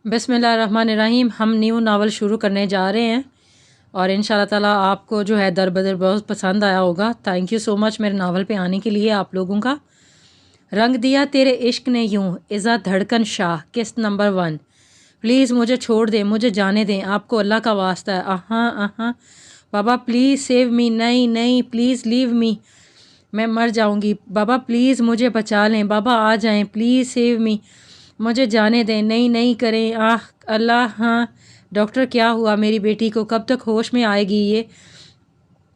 बिस्मिल्लाहिर्रहमानिर्रहीम। हम new novel शुरू करने जा रहे हैं और इंशाल्लाह ताला आपको जो है दर बदर बहुत पसंद आया होगा। थैंक यू सो मच मेरे नावल पे आने के लिए आप लोगों का। रंग दिया तेरे इश्क ने यूं, इज़ा धड़कन शाह, किस्त नंबर 1। प्लीज़ मुझे छोड़ दें, मुझे जाने दें, आपको अल्लाह का वास्ता है। आहा बाबा प्लीज़ सेव मी। नहीं नहीं प्लीज़ लीव मी, मैं मर जाऊंगी। बाबा प्लीज़ मुझे बचा लें, बाबा आ जाएं, प्लीज़ सेव मी, मुझे जाने दें। नहीं नहीं करें, आह अल्लाह। हाँ डॉक्टर क्या हुआ मेरी बेटी को, कब तक होश में आएगी ये?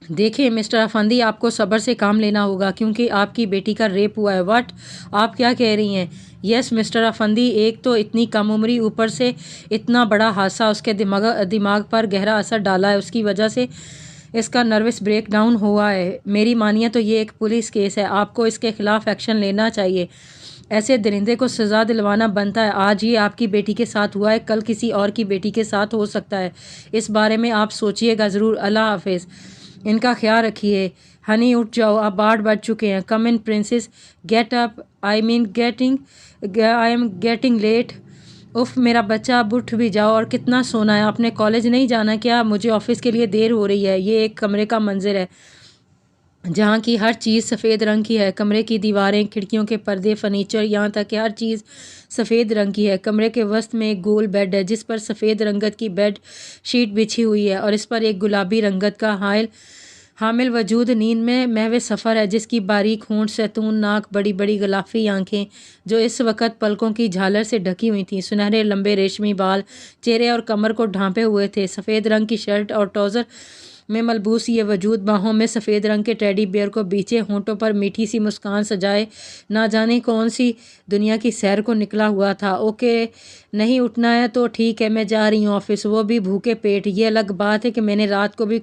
देखिए मिस्टर अफंदी, आपको सब्र से काम लेना होगा क्योंकि आपकी बेटी का रेप हुआ है। व्हाट? आप क्या कह रही हैं? यस मिस्टर अफंदी, एक तो इतनी कम उम्री, ऊपर से इतना बड़ा हादसा उसके दिमाग पर गहरा असर डाला है। उसकी वजह से इसका नर्वस ब्रेकडाउन हुआ है। मेरी मानिए तो ये एक पुलिस केस है, आपको इसके खिलाफ एक्शन लेना चाहिए। ऐसे दरिंदे को सज़ा दिलवाना बनता है। आज ये आपकी बेटी के साथ हुआ है, कल किसी और की बेटी के साथ हो सकता है। इस बारे में आप सोचिएगा ज़रूर। अल्लाह हाफिज़, इनका ख्याल रखिए। हनी उठ जाओ, अब 8 बज चुके हैं। Come in princess, get up, I am getting late. उफ मेरा बच्चा, अब उठ भी जाओ। और कितना सोना है, आपने कॉलेज नहीं जाना क्या? मुझे ऑफिस के लिए देर हो रही है। ये एक कमरे का मंजर है जहाँ की हर चीज़ सफ़ेद रंग की है। कमरे की दीवारें, खिड़कियों के पर्दे, फर्नीचर, यहाँ तक कि हर चीज़ सफ़ेद रंग की है। कमरे के वस्त में एक गोल बेड है जिस पर सफ़ेद रंगत की बेड शीट बिछी हुई है और इस पर एक गुलाबी रंगत का हामिल वजूद नींद में महवे सफ़र है, जिसकी बारीक होंठ, सैतून नाक, बड़ी बड़ी गलाफी आंखें जो इस वक्त पलकों की झालर से ढकी हुई थीं, सुनहरे लंबे रेशमी बाल चेहरे और कमर को ढांपे हुए थे। सफ़ेद रंग की शर्ट और ट्राउज़र में मलबूस ये वजूद बाहों में सफ़ेद रंग के टेडी बियर को बीचे, होंठों पर मीठी सी मुस्कान सजाए ना जाने कौन सी दुनिया की सैर को निकला हुआ था। ओके, नहीं उठना है तो ठीक है, मैं जा रही हूँ ऑफिस, वो भी भूखे पेट। ये अलग बात है कि मैंने रात को भी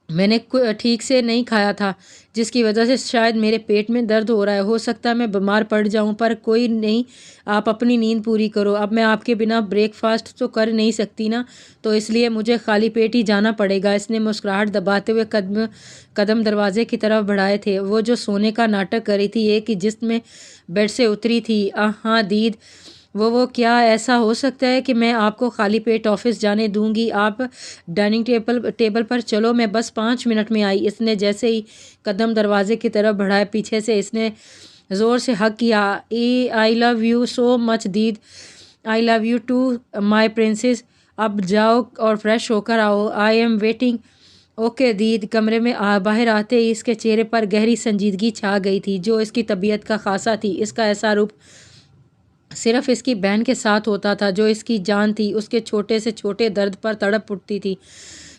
मैंने ठीक से नहीं खाया था, जिसकी वजह से शायद मेरे पेट में दर्द हो रहा है। हो सकता है मैं बीमार पड़ जाऊं, पर कोई नहीं, आप अपनी नींद पूरी करो। अब मैं आपके बिना ब्रेकफास्ट तो कर नहीं सकती ना, तो इसलिए मुझे खाली पेट ही जाना पड़ेगा। इसने मुस्कुराहट दबाते हुए कदम दरवाजे की तरफ बढ़ाए थे। वो जो सोने का नाटक कर रही थी, एक ही जिस्म में बेड से उतरी थी। हाँ दीद, वो क्या ऐसा हो सकता है कि मैं आपको खाली पेट ऑफिस जाने दूंगी? आप डाइनिंग टेबल पर चलो, मैं बस 5 मिनट में आई। इसने जैसे ही कदम दरवाजे की तरफ बढ़ाए, पीछे से इसने ज़ोर से हक किया। I love you so much दीद, I love you too my princess. अब जाओ और फ्रेश होकर आओ, आई एम वेटिंग। ओके दीद। कमरे में बाहर आते ही इसके चेहरे पर गहरी संजीदगी छा गई थी जो इसकी तबीयत का खासा थी। इसका ऐसा रूप सिर्फ इसकी बहन के साथ होता था जो इसकी जान थी। उसके छोटे से छोटे दर्द पर तड़प उठती थी।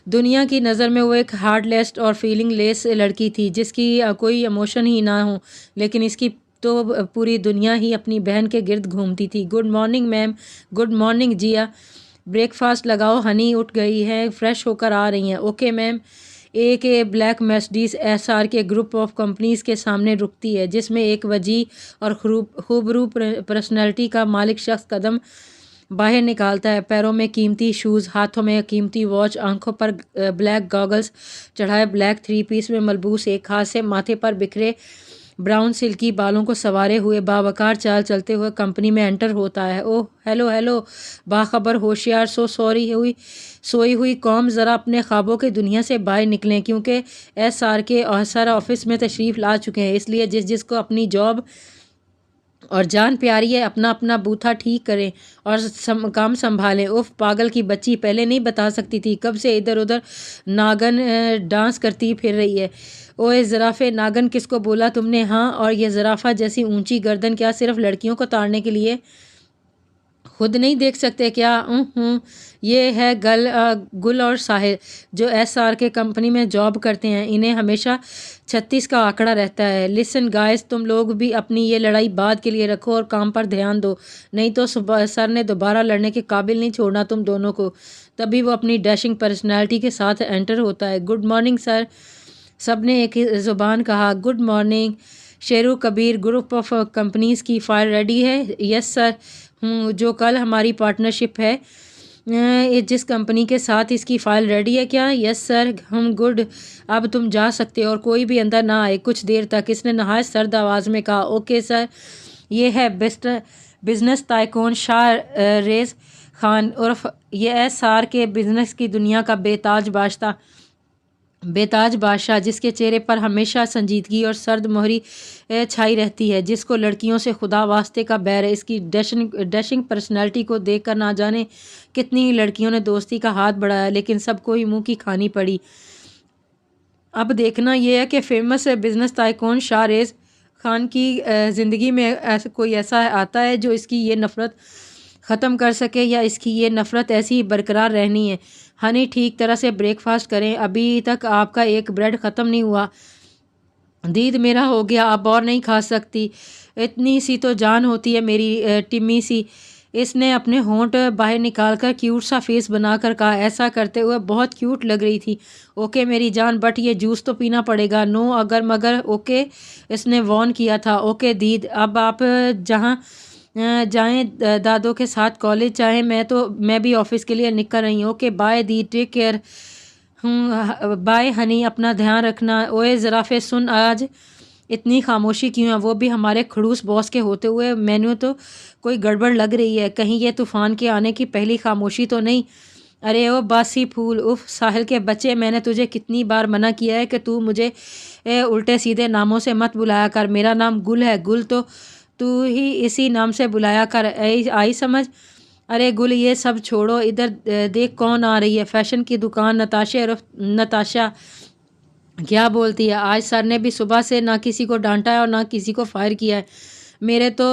दुनिया की नज़र में वो एक हार्डलेस और फीलिंग लेस लड़की थी जिसकी कोई इमोशन ही ना हो, लेकिन इसकी तो पूरी दुनिया ही अपनी बहन के गिर्द घूमती थी। Good morning ma'am. Good morning Jiya, breakfast लगाओ, हनी उठ गई है, फ्रेश होकर आ रही हैं। Okay ma'am. एक ब्लैक मर्सिडीज एसआर के ग्रुप ऑफ कंपनीज के सामने रुकती है जिसमें एक वजी और खूबरू पर्सनैलिटी का मालिक शख्स कदम बाहर निकालता है। पैरों में कीमती शूज़, हाथों में कीमती वॉच, आंखों पर ब्लैक गॉगल्स चढ़ाए, ब्लैक 3 पीस में मलबूस एक हाथ से माथे पर बिखरे ब्राउन सिल्की बालों को सवारे हुए बावकार चाल चलते हुए कंपनी में एंटर होता है। ओह हेलो हेलो, बाखबर होशियार सोई हुई कौम, ज़रा अपने ख्वाबों की दुनिया से बाहर निकलें क्योंकि एसआर के अफसर ऑफिस में तशरीफ़ ला चुके हैं। इसलिए जिसको अपनी जॉब और जान प्यारी है, अपना अपना बूथा ठीक करें और काम संभालें। उफ पागल की बच्ची, पहले नहीं बता सकती थी? कब से इधर उधर नागन डांस करती फिर रही है? ओए ज़राफ़े, नागन किसको बोला तुमने? हाँ, और ये ज़राफ़ा जैसी ऊंची गर्दन क्या सिर्फ लड़कियों को ताड़ने के लिए? खुद नहीं देख सकते क्या? ये है गुल और साहिल जो एसआर के कंपनी में जॉब करते हैं। इन्हें हमेशा 36 का आंकड़ा रहता है। लिसन गाइस, तुम लोग भी अपनी ये लड़ाई बाद के लिए रखो और काम पर ध्यान दो, नहीं तो सर ने दोबारा लड़ने के काबिल नहीं छोड़ना तुम दोनों को। तभी वो अपनी डैशिंग पर्सनैलिटी के साथ एंटर होता है। गुड मॉर्निंग सर, सब ने एक ही ज़ुबान कहा। Good morning Sheru Kabir, group of companies की फाइल रेडी है? Yes sir. जो कल हमारी पार्टनरशिप है जिस कंपनी के साथ, इसकी फ़ाइल रेडी है क्या? Yes sir. गुड, अब तुम जा सकते हो और कोई भी अंदर ना आए कुछ देर तक, इसने नहायत सर्द आवाज़ में कहा। Okay sir. ये है بزنس تائکون شاہ ریز خان عرف USSR کے بزنس کی دنیا کا بے تاج بادشاہ، جس کے چہرے پر ہمیشہ سنجیدگی اور سرد مہری چھائی رہتی ہے، جس کو لڑکیوں سے خدا واسطے کا بیر ہے۔ اس کی ڈیشنگ پرسنالٹی کو دیکھ کر نہ جانے کتنی ہی لڑکیوں نے دوستی کا ہاتھ بڑھایا، لیکن سب کو ہی منہ کی کھانی پڑی۔ اب دیکھنا یہ ہے کہ فیمس بزنس تائکون شاہ ریز خان کی زندگی میں کوئی ایسا آتا ہے جو اس کی یہ نفرت ختم کر سکے، یا اس کی یہ نفرت ایسی ہی برقرار رہنی ہے۔ ہنی، ٹھیک طرح سے بریک فاسٹ کریں، ابھی تک آپ کا ایک بریڈ ختم نہیں ہوا۔ دید میرا ہو گیا، اب اور نہیں کھا سکتی، اتنی سی تو جان ہوتی ہے میری ٹمی سی۔ اس نے اپنے ہونٹ باہر نکال کر کیوٹ سا فیس بنا کر کہا، ایسا کرتے ہوئے بہت کیوٹ لگ رہی تھی۔ اوکے میری جان، بٹ یہ جوس تو پینا پڑے گا۔ نو اگر مگر اوکے، اس نے وارن کیا تھا۔ اوکے دید، اب آپ جہاں جائیں دادوں کے ساتھ کالج، چاہے میں بھی آفس کے لیے نکل رہی ہوں۔ اوکے بائے دید، ٹیک کیئر۔ بائے ہنی، اپنا دھیان رکھنا۔ اوئے زرافے سن، آج اتنی خاموشی کیوں ہے، وہ بھی ہمارے کھڑوس باس کے ہوتے ہوئے؟ مینو تو کوئی گڑبڑ لگ رہی ہے، کہیں یہ طوفان کے آنے کی پہلی خاموشی تو نہیں؟ ارے او باسی پھول، اف ساحل کے بچے، میں نے تجھے کتنی بار منع کیا ہے کہ تو مجھے الٹے سیدھے ناموں سے مت بلایا کر۔ میرا نام گل ہے، گل تو ہی اسی نام سے بلایا کر، آئی سمجھ؟ ارے گل، یہ سب چھوڑو، ادھر دیکھ کون آ رہی ہے۔ فیشن کی دکان نتاشا کیا بولتی ہے؟ آج سر نے بھی صبح سے نہ کسی کو ڈانٹا ہے اور نہ کسی کو فائر کیا ہے۔ میرے تو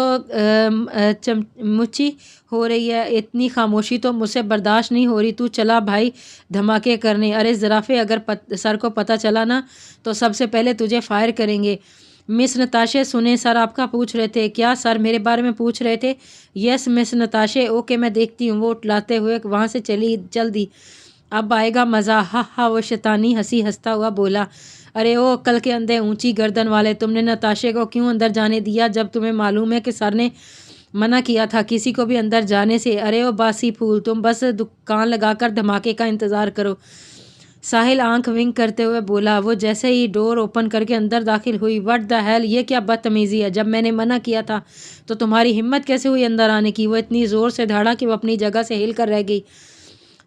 مچی ہو رہی ہے، اتنی خاموشی تو مجھ سے برداشت نہیں ہو رہی۔ تو چلا بھائی دھماکے کرنے۔ ارے زرافے، اگر سر کو پتہ چلا نا تو سب سے پہلے تجھے فائر کریں گے۔ مس نتاشے سنیں، سر آپ کا پوچھ رہے تھے۔ کیا سر میرے بارے میں پوچھ رہے تھے؟ یس مس نتاشے۔ اوکے میں دیکھتی ہوں۔ وہ اٹھلاتے ہوئے وہاں سے چل دی۔ اب آئے گا مزہ، ہا ہا، وہ شیطانی ہنسی ہنستا ہوا بولا۔ ارے او عقل کے اندھے اونچی گردن والے، تم نے نتاشے کو کیوں اندر جانے دیا جب تمہیں معلوم ہے کہ سر نے منع کیا تھا کسی کو بھی اندر جانے سے؟ ارے او باسی پھول، تم بس دکان لگا کر دھماکے کا انتظار کرو۔ ساحل آنکھ ونک کرتے ہوئے بولا۔ وہ جیسے ہی ڈور اوپن کر کے اندر داخل ہوئی، وٹ دا ہیل، یہ کیا بدتمیزی ہے؟ جب میں نے منع کیا تھا تو تمہاری ہمت کیسے ہوئی اندر آنے کی؟ وہ اتنی زور سے دھاڑا کہ وہ اپنی جگہ سے ہل کر رہ گئی۔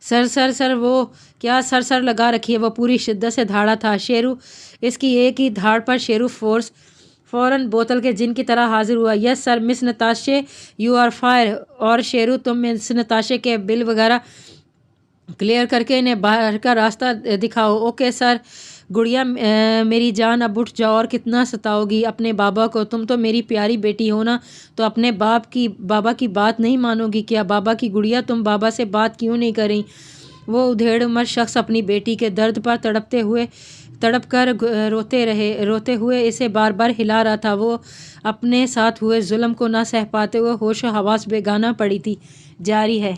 سر وہ کیا سر لگا رکھی ہے؟ وہ پوری شدت سے دھاڑا تھا۔ شیرو، اس کی ایک ہی دھاڑ پر شیرو فوراً بوتل کے جن کی طرح حاضر ہوا۔ یس سر مس نتاشے، یو آر فائر۔ اور شیرو، تم مس نتاشے کے بل وغیرہ کلیئر کر کے انہیں باہر کا راستہ دکھاؤ۔ Okay sir. گڑیا میری جان، اب اٹھ جاؤ، اور کتنا ستاؤ گی اپنے بابا کو؟ تم تو میری پیاری بیٹی ہو نا، تو اپنے بابا کی بات نہیں مانو گی کیا؟ بابا کی گڑیا، تم بابا سے بات کیوں نہیں کر رہی؟ وہ ادھیڑ عمر شخص اپنی بیٹی کے درد پر تڑپ کر روتے ہوئے اسے بار بار ہلا رہا تھا۔ وہ اپنے ساتھ ہوئے ظلم کو نہ سہ پاتے ہوئے ہوش و حواس بیگانہ پڑی تھی۔ جاری ہے۔